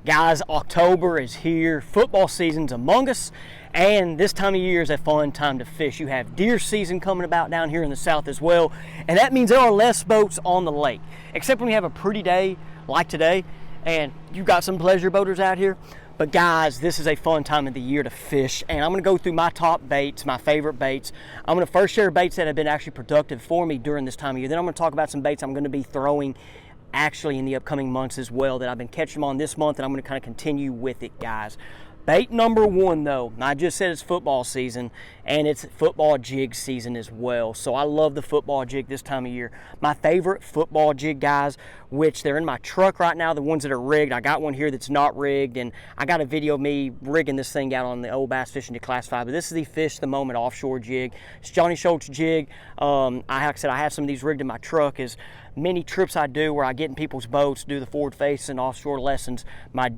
Guys, October is here, football season's among us, and this time of year is a fun time to fish. You have deer season coming about down here in the south as well, and that means there are less boats on the lake, except when you have a pretty day like today, and you got some pleasure boaters out here. But guys, this is a fun time of the year to fish, and I'm going to go through my top baits, my favorite baits. I'm going to first share baits that have been actually productive for me during this time of year. Then I'm going to talk about some baits I'm going to be throwing actually in the upcoming months as well that I've been catching them on this month, and I'm going to kind of continue with it, guys. Bait number one, though, I just said it's football season, and it's football jig season as well. So I love the football jig this time of year. My favorite football jig, guys, which they're in my truck right now, the ones that are rigged. I got one here that's not rigged, and I got a video of me rigging this thing out on the old Bass Fishing Declassified. But this is the Fish the Moment offshore jig. It's Johnny Schultz jig. Like I said, I have some of these rigged in my truck. As many trips I do where I get in people's boats, do the forward facing offshore lessons, my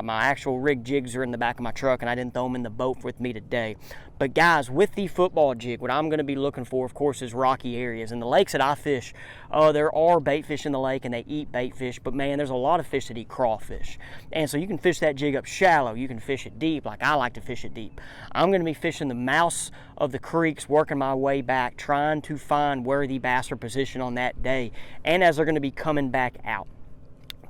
actual rigged jigs are in the back of my truck, and I didn't throw them in the boat with me today. But guys, with the football jig, what I'm going to be looking for, of course, is rocky areas. And the lakes that I fish, there are bait fish in the lake, and they eat bait fish. But man, there's a lot of fish that eat crawfish. And so you can fish that jig up shallow. You can fish it deep, like I like to fish it deep. I'm going to be fishing the mouths of the creeks, working my way back, trying to find where the bass are positioned on that day, and as they're going to be coming back out.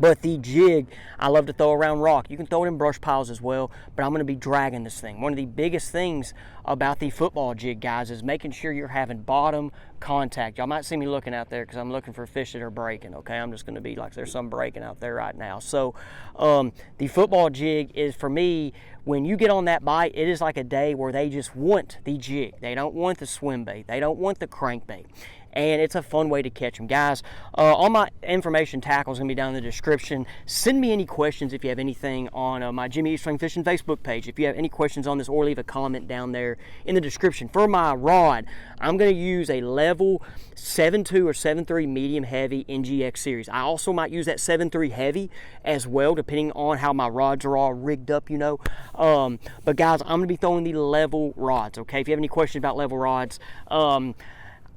But the jig, I love to throw around rock. You can throw it in brush piles as well, but I'm going to be dragging this thing. One of the biggest things about the football jig, guys, is making sure you're having bottom contact. Y'all might see me looking out there because I'm looking for fish that are breaking, okay? I'm just going to be like, there's some breaking out there right now. So the football jig is, for me, when you get on that bite, it is like a day where they just want the jig. They don't want the swim bait. They don't want the crankbait. And it's a fun way to catch them. Guys, all my information, tackle is going to be down in the description. Send me any questions if you have anything on my Jimmy Eastring Fishing Facebook page. If you have any questions on this, or leave a comment down there in the description. For my rod, I'm going to use a level 7.2 or 7.3 medium heavy NGX series. I also might use that 7.3 heavy as well, depending on how my rods are all rigged up, you know. But guys, I'm going to be throwing the level rods, okay? If you have any questions about level rods,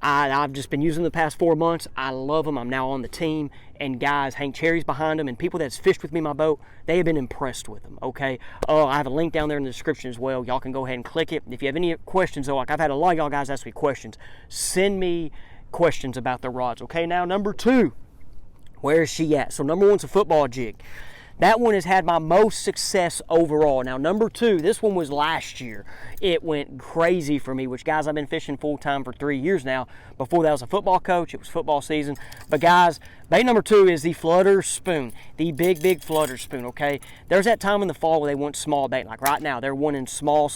I've just been using them the past 4 months. I love them. I'm now on the team. And guys, hang cherries behind them. And people that's fished with me in my boat, they have been impressed with them, okay? I have a link down there in the description as well. Y'all can go ahead and click it. If you have any questions, though, like I've had a lot of y'all guys ask me questions, send me questions about the rods, okay? Now, number two, where is she at? So number one's a football jig. That one has had my most success overall. Now, number two, this one was last year. It went crazy for me, which, guys, I've been fishing full-time for 3 years now. Before that, I was a football coach. It was football season. But, guys, bait number two is the flutter spoon, the big flutter spoon, okay? There's that time in the fall where they want small bait. Like right now, they're wanting small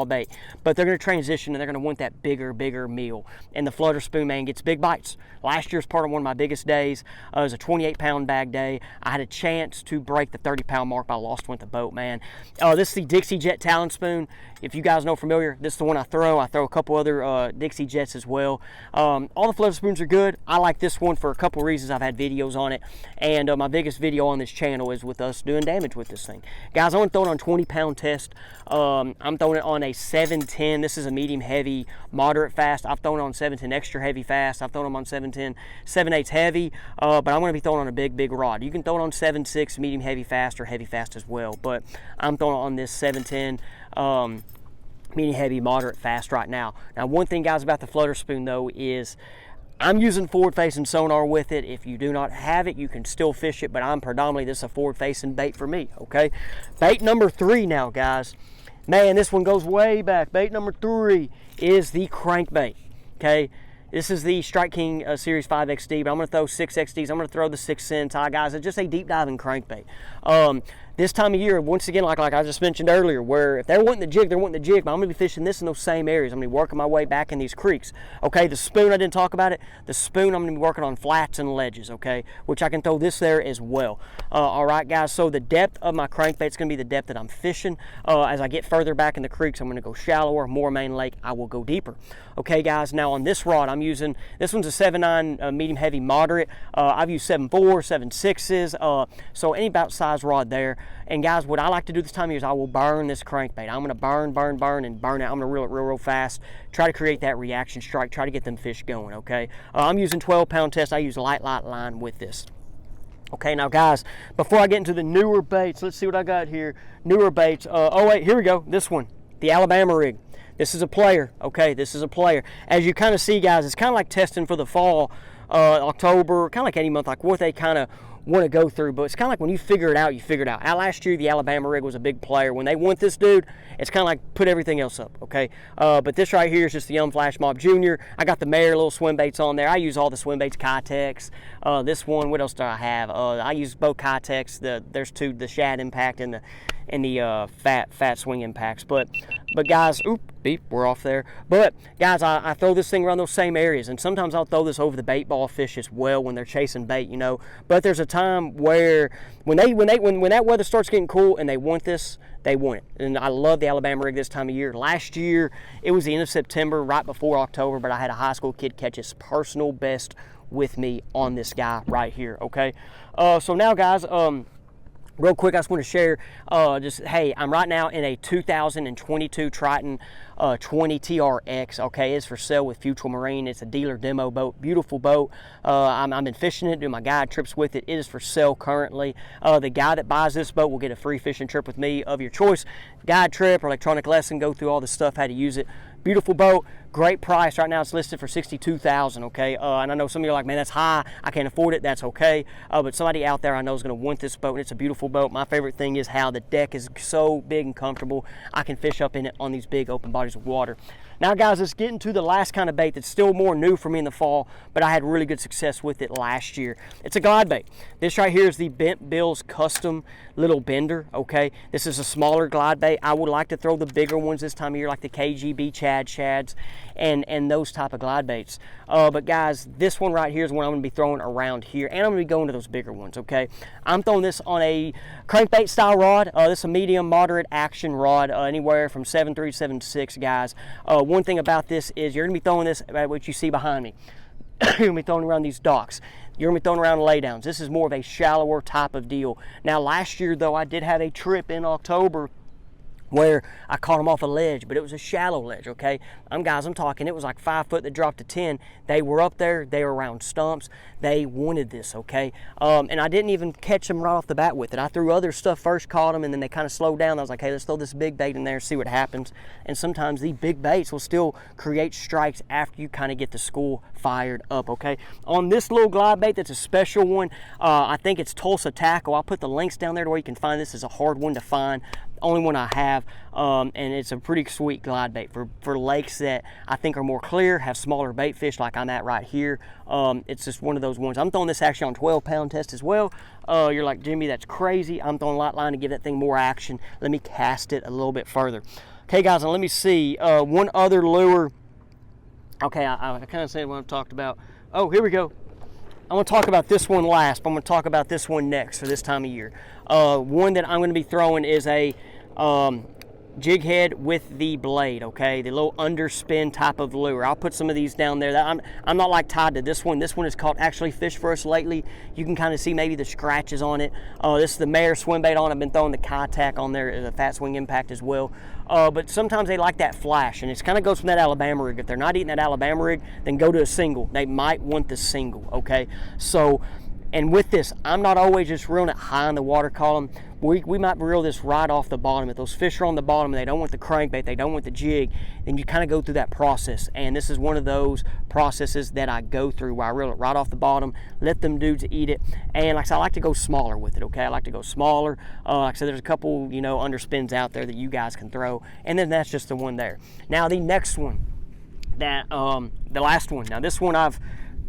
bait. But they're going to transition, and they're going to want that bigger meal. And the flutter spoon, man, gets big bites. Last year's part of one of my biggest days. It was a 28-pound bag day. I had a chance to break the 30-pound mark, but I lost one with the boat, man. This is the Dixie Jet Talon Spoon. If you guys know familiar, this is the one I throw. I throw a couple other Dixie Jets as well. All the flutter spoons are good. I like this one for a couple reasons. I've had videos on it, and my biggest video on this channel is with us doing damage with this thing. Guys, I'm going to throw it on 20-pound test. I'm throwing it on a 710. This is a medium heavy, moderate fast. I've thrown it on 710 extra heavy fast. I've thrown them on 710 7/8 heavy, but I'm going to be throwing on a big rod. You can throw it on 7.6 medium heavy fast or heavy fast as well, but I'm throwing it on this 710 medium heavy moderate fast right now. Now, one thing, guys, about the flutter spoon though is I'm using forward facing sonar with it. If you do not have it, you can still fish it, but I'm predominantly, this is a forward facing bait for me, okay? Bait number three now, guys. Man, this one goes way back. Bait number three is the crankbait, okay? This is the Strike King Series 5XD, but I'm going to throw 6XDs. I'm going to throw the 6 cents. Guys, it's just a deep diving crankbait. This time of year, once again, like I just mentioned earlier, where if they're wanting the jig, they're wanting the jig, but I'm going to be fishing this in those same areas. I'm going to be working my way back in these creeks. Okay, the spoon, I didn't talk about it. The spoon, I'm going to be working on flats and ledges, okay, which I can throw this there as well. All right, guys, so the depth of my crankbait is going to be the depth that I'm fishing. As I get further back in the creeks, I'm going to go shallower, more main lake, I will go deeper. Okay, guys, now on this rod, I'm using, this one's a 7.9 medium heavy moderate. I've used 7.4, 7.6s, so any about size rod there. And guys, what I like to do this time of year is I will burn this crankbait. I'm going to burn and burn it. I'm going to reel it real fast. Try to create that reaction strike. Try to get them fish going, okay? I'm using 12-pound test. I use light line with this. Okay, now guys, before I get into the newer baits, let's see what I got here. Newer baits. Oh wait, here we go. This one, the Alabama rig. This is a player. Okay, this is a player. As you kind of see, guys, it's kind of like testing for the fall, October, kind of like any month, like what they kind of want to go through. But it's kind of like when you figure it out, you figure it out. Last year, the Alabama rig was a big player. When they want this dude, it's kind of like put everything else up, okay? But this right here is just the Young Flash Mob Jr. I got the Mayor little swim baits on there. I use all the swim baits, Kitex. This one, what else do I have? I use both Kitex. There's two, the Shad Impact and the fat swing impacts. But guys, beep, we're off there. But guys, I throw this thing around those same areas, and sometimes I'll throw this over the bait ball fish as well when they're chasing bait, you know. But there's a time where when that weather starts getting cool and they want this, they want it. And I love the Alabama rig this time of year. Last year, it was the end of September, right before October, but I had a high school kid catch his personal best with me on this guy right here, okay? So now, guys, real quick, I just want to share, hey, I'm right now in a 2022 Triton 20 TRX, okay? It's for sale with Futural Marine. It's a dealer demo boat, beautiful boat. I've been fishing it, doing my guide trips with it. It is for sale currently. The guy that buys this boat will get a free fishing trip with me of your choice. Guide trip or electronic lesson, go through all the stuff, how to use it. Beautiful boat, great price. Right now it's listed for $62,000, okay? And I know some of you are like, man, that's high. I can't afford it. That's okay. But somebody out there I know is going to want this boat, and it's a beautiful boat. My favorite thing is how the deck is so big and comfortable. I can fish up in it on these big open bodies of water. Now, guys, let's get into the last kind of bait that's still more new for me in the fall, but I had really good success with it last year. It's a glide bait. This right here is the Bent Bill's custom little bender, okay? This is a smaller glide bait. I would like to throw the bigger ones this time of year, like the KGB Shads and those type of glide baits. But guys, this one right here is one I'm going to be throwing around here, and I'm going to be going to those bigger ones, okay? I'm throwing this on a crankbait style rod. This is a medium, moderate action rod, anywhere from 7.3 to 7.6, guys. One thing about this is you're going to be throwing this at what you see behind me. You're going to be throwing around these docks. You're going to be throwing around laydowns. This is more of a shallower type of deal. Now, last year, though, I did have a trip in October where I caught them off a ledge, but it was a shallow ledge, okay? I'm talking, it was like 5 foot that dropped to 10. They were up there, they were around stumps. They wanted this, okay? And I didn't even catch them right off the bat with it. I threw other stuff first, caught them, and then they kind of slowed down. I was like, hey, let's throw this big bait in there, see what happens. And sometimes these big baits will still create strikes after you kind of get the school fired up, okay? On this little glide bait, that's a special one. I think it's Tulsa Tackle. I'll put the links down there to where you can find this. It's a hard one to find. Only one I have, and it's a pretty sweet glide bait for lakes that I think are more clear, have smaller bait fish like I'm at right here. It's just one of those ones. I'm throwing this actually on 12-pound test as well. You're like, Jimmy, that's crazy. I'm throwing light line to give that thing more action. Let me cast it a little bit further. Okay, guys, now let me see. One other lure. Okay, I kind of said what I've talked about. Oh, here we go. I'm going to talk about this one last, but I'm going to talk about this one next for this time of year. One that I'm going to be throwing is a jig head with the blade, okay? The little underspin type of lure. I'll put some of these down there. I'm not like tied to this one. This one is called actually Fish for Us Lately. You can kind of see maybe the scratches on it. This is the Mayor swim bait on. I've been throwing the Kitex on there, the Fat Swing Impact as well. But sometimes they like that flash, and it kind of goes from that Alabama rig. If they're not eating that Alabama rig, then go to a single. They might want the single, okay? So, and with this, I'm not always just reeling it high in the water column. We might reel this right off the bottom. If those fish are on the bottom and they don't want the crankbait, they don't want the jig, then you kind of go through that process. And this is one of those processes that I go through where I reel it right off the bottom, let them dudes eat it. And like I said, I like to go smaller with it, okay? I like to go smaller. Like I said, there's a couple, underspins out there that you guys can throw. And then that's just the one there. Now, the next one, the last one. Now, this one I've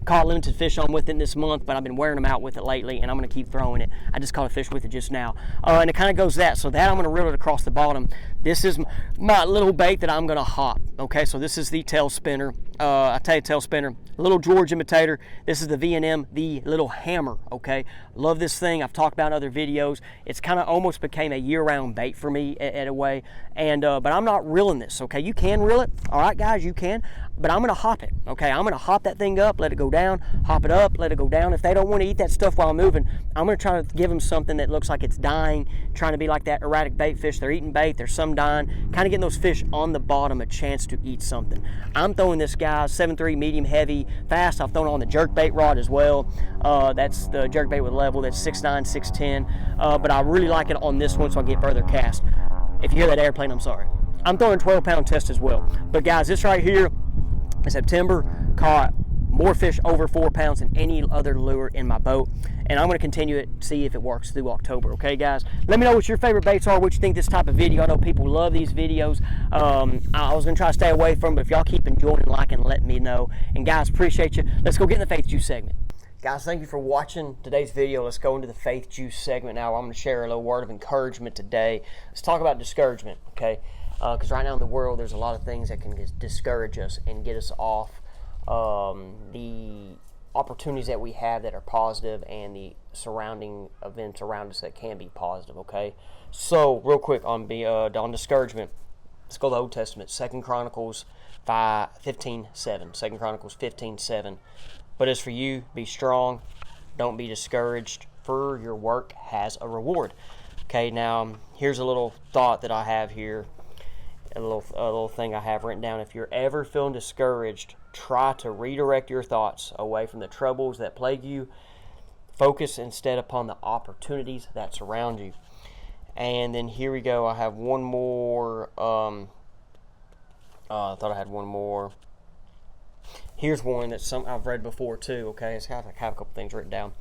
caught limited fish on with it this month, but I've been wearing them out with it lately, and I'm going to keep throwing it. I just caught a fish with it just now. And it kind of goes that. So that I'm going to reel it across the bottom. This is my little bait that I'm going to hop. Okay, so this is the tail spinner. I tell you, tail spinner. Little George imitator. This is the V&M, the little hammer. Okay, love this thing. I've talked about in other videos. It's kind of almost became a year-round bait for me at a way. And but I'm not reeling this. Okay, you can reel it. All right, guys, you can. But I'm going to hop it. Okay, I'm going to hop that thing up, let it go down, hop it up, let it go down. If they don't want to eat that stuff while I'm moving, I'm going to try to give them something that looks like it's dying, trying to be like that erratic bait fish. They're eating bait, there's some dying, kind of getting those fish on the bottom a chance to eat something. I'm throwing this guy guys. 7.3 medium heavy fast. I've thrown on the jerkbait rod as well. That's the jerkbait with level. That's 6.9, 6.10. But I really like it on this one, so I get further cast. If you hear that airplane, I'm sorry. I'm throwing 12-pound test as well. But guys, this right here in September caught more fish over 4 pounds than any other lure in my boat, and I'm going to continue it, see if it works through October. Okay, guys, let me know what your favorite baits are, what you think this type of video. I know people love these videos. I was going to try to stay away from them, but if y'all keep enjoying and liking, let me know. And guys, appreciate you. Let's go get in the Faith Juice segment. Guys, thank you for watching today's video. Let's go into the Faith Juice segment now. I'm going to share a little word of encouragement today. Let's talk about discouragement, okay? Because right now in the world, there's a lot of things that can discourage us and get us off the opportunities that we have that are positive, and the surrounding events around us that can be positive. Okay, so real quick on discouragement, let's go to the Old Testament. 2 Chronicles 15:7. 2 Chronicles 15:7. But as for you, be strong, don't be discouraged, for your work has a reward. Okay, now here's a little thought that I have here. A little thing I have written down. If you're ever feeling discouraged, try to redirect your thoughts away from the troubles that plague you. Focus instead upon the opportunities that surround you. And then here we go. I have one more. I thought I had one more. Here's one that I've read before too. Okay, it's kind of, I have a couple things written down.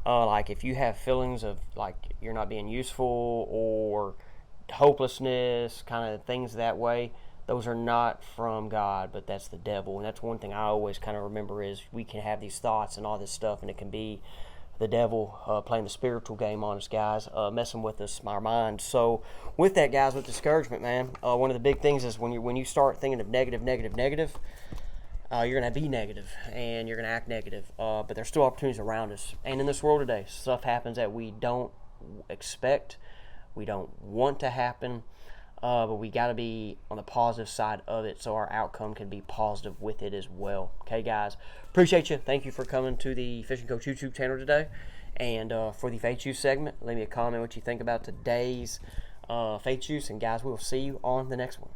Like if you have feelings of like you're not being useful or hopelessness, kind of things that way, those are not from God, but that's the devil. And that's one thing I always kind of remember, is we can have these thoughts and all this stuff, and it can be the devil playing the spiritual game on us, guys, messing with us, our minds. So with that, guys, with discouragement, man, one of the big things is when you start thinking of negative, you're going to be negative and you're going to act negative, but there's still opportunities around us. And in this world today, stuff happens that we don't expect, we don't want to happen, but we got to be on the positive side of it so our outcome can be positive with it as well. Okay, guys, appreciate you. Thank you for coming to the Fishing Coach YouTube channel today. And for the Faith Juice segment, leave me a comment what you think about today's Faith Juice. And guys, we will see you on the next one.